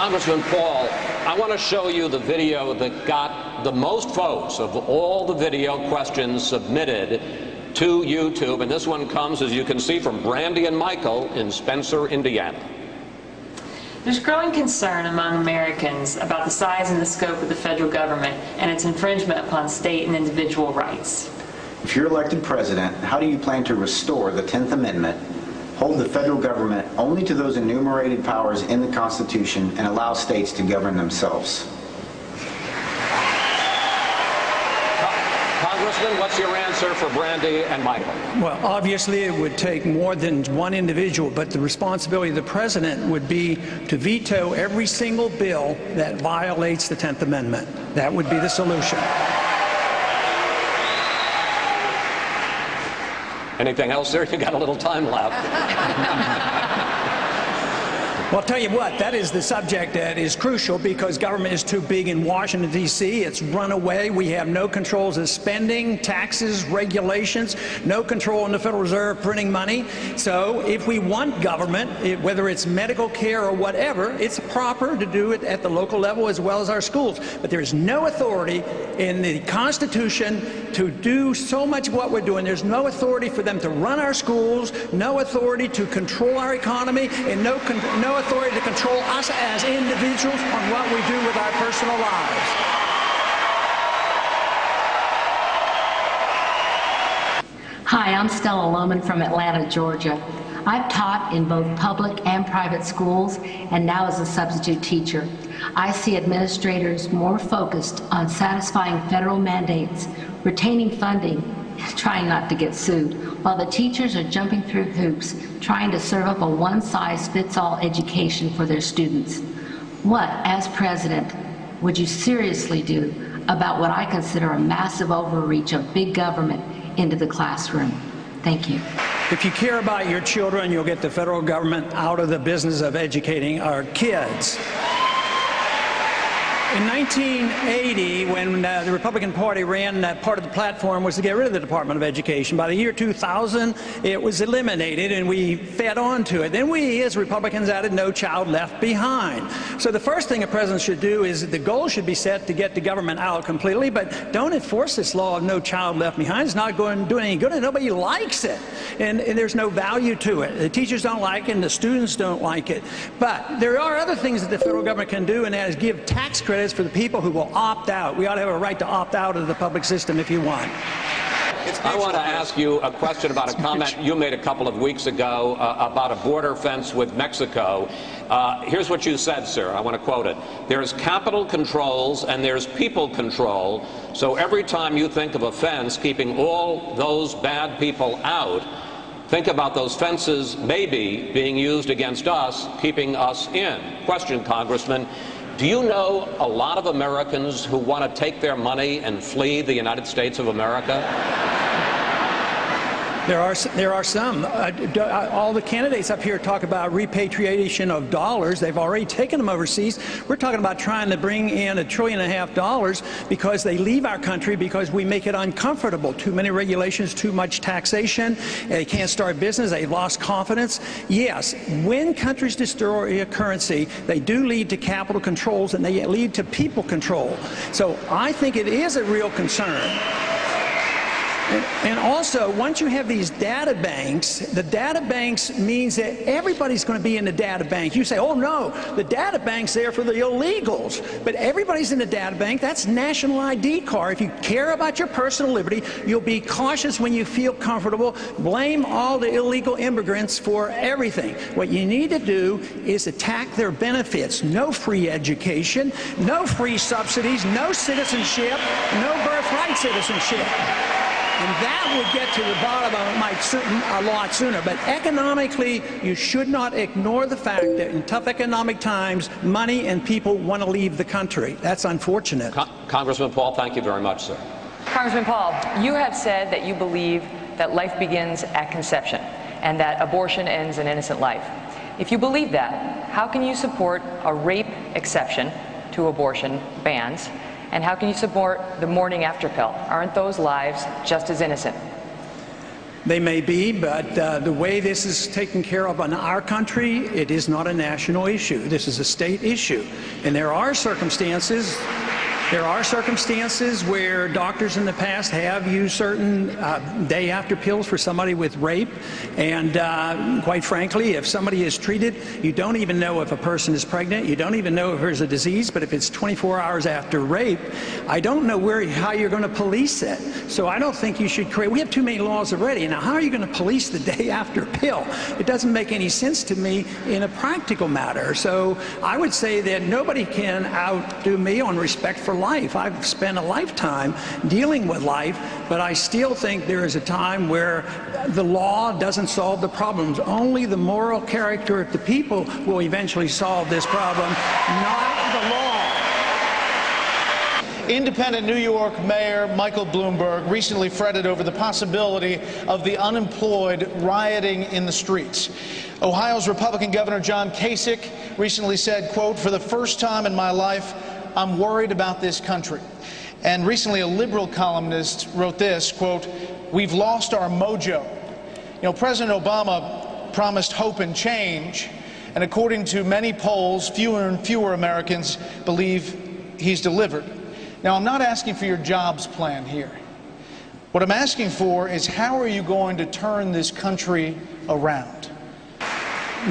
Congressman Paul, I want to show you the video that got the most votes of all the video questions submitted to YouTube, and this one comes, as you can see, from Brandy and Michael in Spencer, Indiana. There's growing concern among Americans about the size and the scope of the federal government and its infringement upon state and individual rights. If you're elected president, how do you plan to restore the 10th Amendment, hold the federal government only to those enumerated powers in the Constitution, and allow states to govern themselves? Congressman, what's your answer for Brandy and Michael? Well, obviously it would take more than one individual, but the responsibility of the president would be to veto every single bill that violates the 10th Amendment. That would be the solution. Anything else, sir? You got a little time left. Well, I'll tell you what, that is the subject that is crucial because government is too big in Washington, D.C. It's run away. We have no controls of spending, taxes, regulations, no control in the Federal Reserve printing money. So if we want government, whether it's medical care or whatever, it's proper to do it at the local level as well as our schools. But there is no authority in the Constitution to do so much of what we're doing. There's no authority for them to run our schools, no authority to control our economy, and no authority to control us as individuals on what we do with our personal lives. Hi, I'm Stella Lohman from Atlanta, Georgia. I've taught in both public and private schools and now as a substitute teacher. I see administrators more focused on satisfying federal mandates, retaining funding, and trying not to get sued, while the teachers are jumping through hoops trying to serve up a one-size-fits-all education for their students. What, as president, would you seriously do about what I consider a massive overreach of big government into the classroom? Thank you. If you care about your children, you'll get the federal government out of the business of educating our kids. In 1980, when the Republican Party ran, that part of the platform was to get rid of the Department of Education. By the year 2000, it was eliminated, and we fed on to it. Then we, as Republicans, added No Child Left Behind. So the first thing a president should do is the goal should be set to get the government out completely, but don't enforce this law of No Child Left Behind. It's not going to do any good, and nobody likes it. And there's no value to it. The teachers don't like it, and the students don't like it. But there are other things that the federal government can do, and that is give tax credits for the people who will opt out. We ought to have a right to opt out of the public system if you want. I want to ask you a question about a comment you made a couple of weeks ago about a border fence with Mexico. Here's what you said, sir. I want to quote it. There's capital controls and there's people control. So every time you think of a fence keeping all those bad people out, think about those fences maybe being used against us, keeping us in. Question, Congressman. Do you know a lot of Americans who want to take their money and flee the United States of America? There are some. All the candidates up here talk about repatriation of dollars. They've already taken them overseas. We're talking about trying to bring in $1.5 trillion because they leave our country because we make it uncomfortable. Too many regulations, too much taxation. They can't start business. They've lost confidence. Yes, when countries destroy a currency, they do lead to capital controls and they lead to people control. So I think it is a real concern. And also, once you have these data banks, the data banks means that everybody's going to be in the data bank. You say, oh no, the data bank's there for the illegals. But everybody's in the data bank. That's national ID card. If you care about your personal liberty, you'll be cautious when you feel comfortable. Blame all the illegal immigrants for everything. What you need to do is attack their benefits. No free education, no free subsidies, no citizenship, no birthright citizenship. And that would get to the bottom of it a lot sooner. But economically, you should not ignore the fact that in tough economic times, money and people want to leave the country. That's unfortunate. Congressman Paul, thank you very much, sir. Congressman Paul, you have said that you believe that life begins at conception and that abortion ends an innocent life. If you believe that, how can you support a rape exception to abortion bans? And how can you support the morning after pill? Aren't those lives just as innocent? They may be, but the way this is taken care of in our country, it is not a national issue. This is a state issue. And there are circumstances where doctors in the past have used certain day-after pills for somebody with rape. And quite frankly, if somebody is treated, you don't even know if a person is pregnant. You don't even know if there's a disease. But if it's 24 hours after rape, I don't know how you're going to police it. So I don't think you should create. We have too many laws already. Now, how are you going to police the day-after pill? It doesn't make any sense to me in a practical matter. So I would say that nobody can outdo me on respect for life. I've spent a lifetime dealing with life, but I still think there is a time where the law doesn't solve the problems. Only the moral character of the people will eventually solve this problem, not the law. Independent New York Mayor Michael Bloomberg recently fretted over the possibility of the unemployed rioting in the streets. Ohio's Republican Governor John Kasich recently said, quote, "For the first time in my life, I'm worried about this country." And recently a liberal columnist wrote this, quote, "We've lost our mojo." You know, President Obama promised hope and change, and according to many polls, fewer and fewer Americans believe he's delivered. Now, I'm not asking for your jobs plan here. What I'm asking for is, how are you going to turn this country around?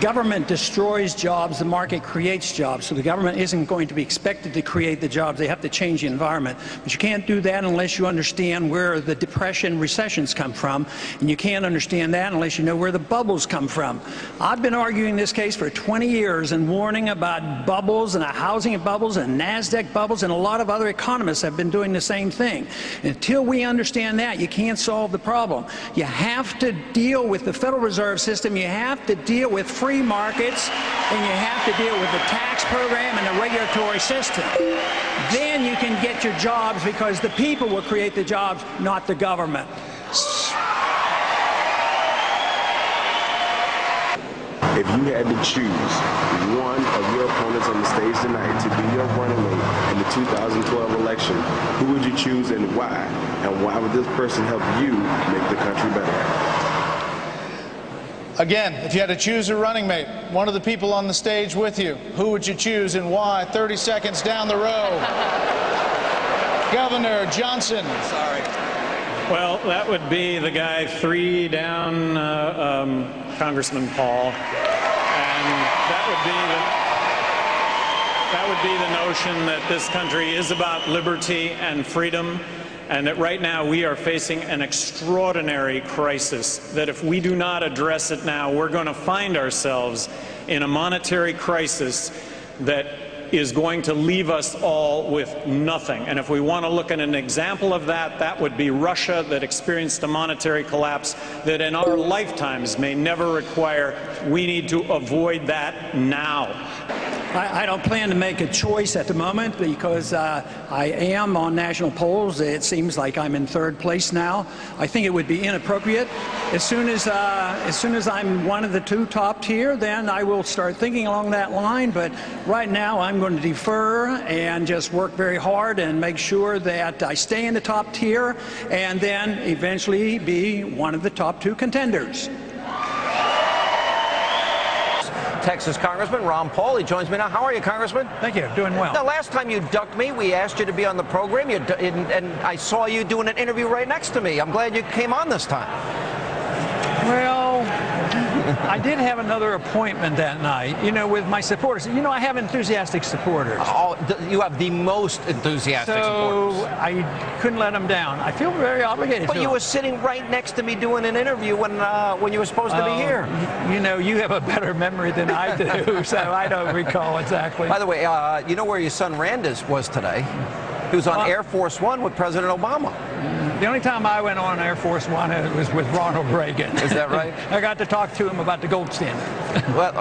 Government destroys jobs, the market creates jobs. So the government isn't going to be expected to create the jobs. They have to change the environment. But you can't do that unless you understand where the depression, recessions come from. And you can't understand that unless you know where the bubbles come from. I've been arguing this case for 20 years and warning about bubbles and housing bubbles and NASDAQ bubbles, and a lot of other economists have been doing the same thing. Until we understand that, you can't solve the problem. You have to deal with the Federal Reserve System. You have to deal with free markets, and you have to deal with the tax program and the regulatory system. Then you can get your jobs, because the people will create the jobs, not the government. If you had to choose one of your opponents on the stage tonight to be your running mate in the 2012 election, who would you choose and why? And why would this person help you make the country better? Again, if you had to choose a running mate, one of the people on the stage with you, who would you choose and why? 30 seconds down the row. Governor Johnson. Sorry. Well, that would be the guy 3 down, Congressman Paul. And that would be the notion that this country is about liberty and freedom, and that right now we are facing an extraordinary crisis, that if we do not address it now, we're going to find ourselves in a monetary crisis that is going to leave us all with nothing. And if we want to look at an example of that, that would be Russia, that experienced a monetary collapse that in our lifetimes may never require. We need to avoid that now. I don't plan to make a choice at the moment, because I am on national polls. It seems like I'm in 3rd place now. I think it would be inappropriate. As soon as I'm one of the 2 top tier, then I will start thinking along that line. But right now, I'm going to defer and just work very hard and make sure that I stay in the top tier, and then eventually be one of the top 2 contenders. Texas Congressman Ron Paul. He joins me now. How are you, Congressman? Thank you. Doing well. The last time you ducked me, we asked you to be on the program, and I saw you doing an interview right next to me. I'm glad you came on this time. Well, I did have another appointment that night, with my supporters. I have enthusiastic supporters. Oh, you have the most enthusiastic supporters. So I couldn't let them down. I feel very obligated to them. But you were sitting right next to me doing an interview when you were supposed to be here. You have a better memory than I do, so I don't recall exactly. By the way, you know where your son Randis was today? He was on Air Force One with President Obama. The only time I went on Air Force One was with Ronald Reagan. Is that right? I got to talk to him about the gold standard. Well,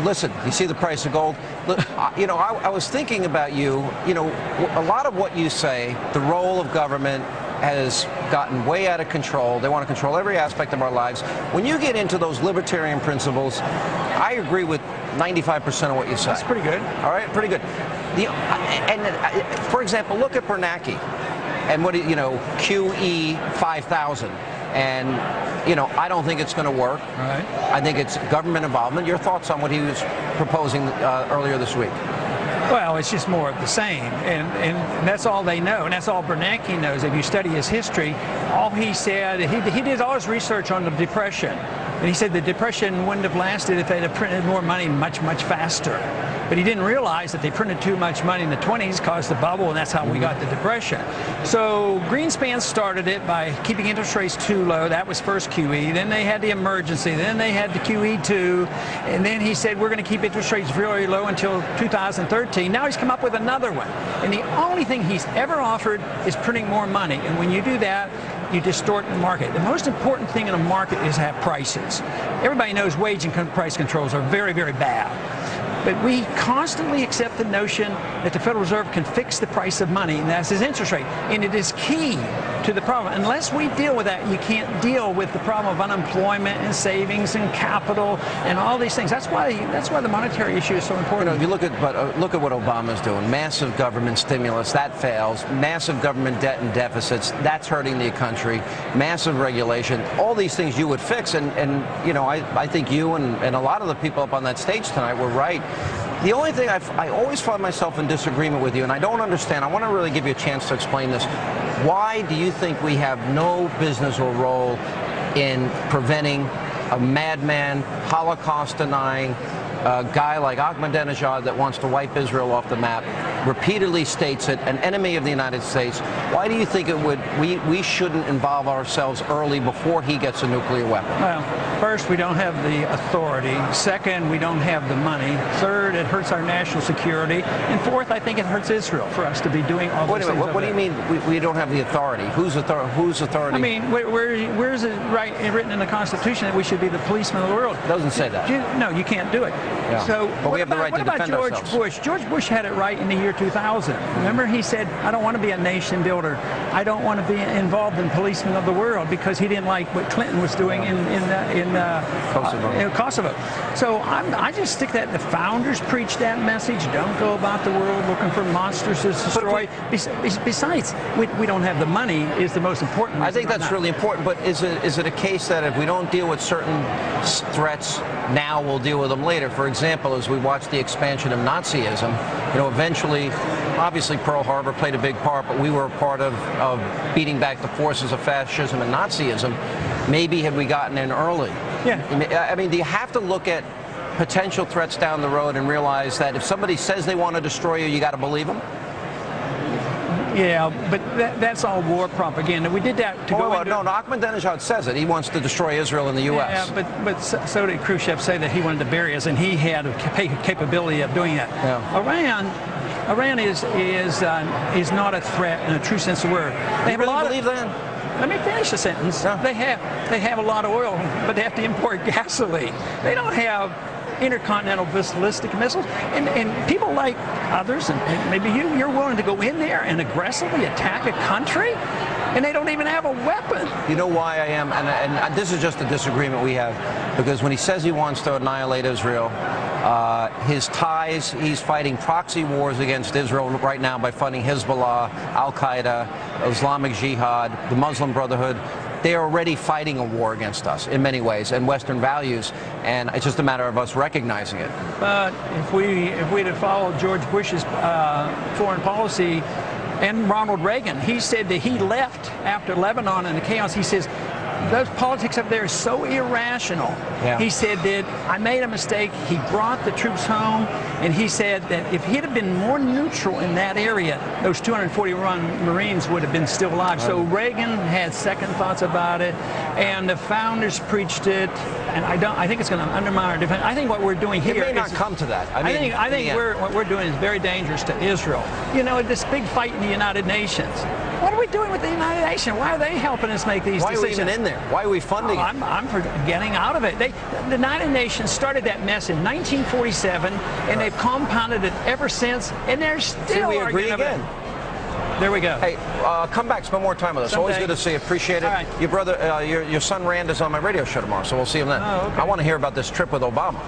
listen, you see the price of gold? Look, I was thinking about you. A lot of what you say, the role of government has gotten way out of control. They want to control every aspect of our lives. When you get into those libertarian principles, I agree with 95% of what you say. That's pretty good. All right, pretty good. For example, look at Bernanke and QE 5000. And, you know, I don't think it's going to work. Right. I think it's government involvement. Your thoughts on what he was proposing earlier this week? Well, it's just more of the same, and that's all they know, and that's all Bernanke knows. If you study his history, all he said, he did all his research on the Depression, and he said the Depression wouldn't have lasted if they'd have printed more money much faster. But he didn't realize that they printed too much money in the 20s, caused the bubble, and that's how we got the Depression. So Greenspan started it by keeping interest rates too low. That was first QE. Then they had the emergency. Then they had the QE2. And then he said, we're going to keep interest rates very low until 2013. Now he's come up with another one. And the only thing he's ever offered is printing more money. And when you do that, you distort the market. The most important thing in a market is to have prices. Everybody knows wage and price controls are very, very bad. But we constantly accept the notion that the Federal Reserve can fix the price of money, and that's his interest rate. And it is key to the problem. Unless we deal with that, you can't deal with the problem of unemployment and savings and capital and all these things. That's why the monetary issue is so important. You know, if you look at what Obama's doing, massive government stimulus, that fails. Massive government debt and deficits, that's hurting the country. Massive regulation, all these things you would fix. And you know, I think you and a lot of the people up on that stage tonight were right. The only thing I always find myself in disagreement with you, and I don't understand, I want to really give you a chance to explain this. Why do you think we have no business or role in preventing a madman, Holocaust-denying guy like Ahmadinejad that wants to wipe Israel off the map, repeatedly states it, an enemy of the United States? Why do you think we shouldn't involve ourselves early before he gets a nuclear weapon? Well, first, we don't have the authority. Second, we don't have the money. Third, it hurts our national security. And fourth, I think it hurts Israel for us to be doing all those things. What do you mean we don't have the authority? Whose authority? I mean, where is it written in the Constitution that we should be the policemen of the world? It doesn't say that. No, you can't do it. Yeah. So but we have the right to defend ourselves. What about George Bush? George Bush had it right in the year 2000. Remember, he said, I don't want to be a nation builder. I don't want to be involved in policemen of the world, because he didn't like what Clinton was doing in Kosovo. So I just stick that. The founders preached that message. Don't go about the world looking for monsters to destroy. Besides, we don't have the money is the most important. I think that's really important. But is it a case that if we don't deal with certain threats now, we'll deal with them later? For example, as we watch the expansion of Nazism, you know, eventually, obviously Pearl Harbor played a big part, but we were a part of beating back the forces of fascism and Nazism. Maybe had we gotten in early? Yeah. I mean, do you have to look at potential threats down the road and realize that if somebody says they want to destroy you, you got to believe them? Yeah, but that's all war propaganda. We did that to go into... No, Ahmadinejad says it. He wants to destroy Israel in the U.S. Yeah, but so did Khrushchev say that he wanted to bury us, and he had a capability of doing that. Yeah. Iran is not a threat in a true sense of the word. They really believe that? Let me finish the sentence. Yeah. They have a lot of oil, but they have to import gasoline. They don't have intercontinental ballistic missiles, and people like others, and maybe you're willing to go in there and aggressively attack a country, and they don't even have a weapon. You know why I am, and this is just a disagreement we have, because when he says he wants to annihilate Israel, his ties, he's fighting proxy wars against Israel right now by funding Hezbollah, Al-Qaeda, Islamic Jihad, the Muslim Brotherhood. They are already fighting a war against us in many ways and Western values, and it's just a matter of us recognizing it. But if we'd have followed George Bush's foreign policy and Ronald Reagan, he said that he left after Lebanon and the chaos. He says, those politics up there is so irrational. Yeah. He said that I made a mistake. He brought the troops home, and he said that if he'd have been more neutral in that area, those 241 Marines would have been still alive. Right. So Reagan had second thoughts about it, and the founders preached it. And I think it's going to undermine our defense. I think what we're doing here may not come to that. I think what we're doing is very dangerous to Israel. You know, this big fight in the United Nations. What are we doing with the United Nations? Why are they helping us make these decisions? Why are we even in there? Why are we funding it? I'm for getting out of it. The United Nations started that mess in 1947, and they've compounded it ever since, and they're still we agree again. There we go. Hey, come back, spend more time with us. Someday. Always good to see you. Appreciate it. Right. Your brother, your son Rand is on my radio show tomorrow, so we'll see him then. Oh, okay. I want to hear about this trip with Obama.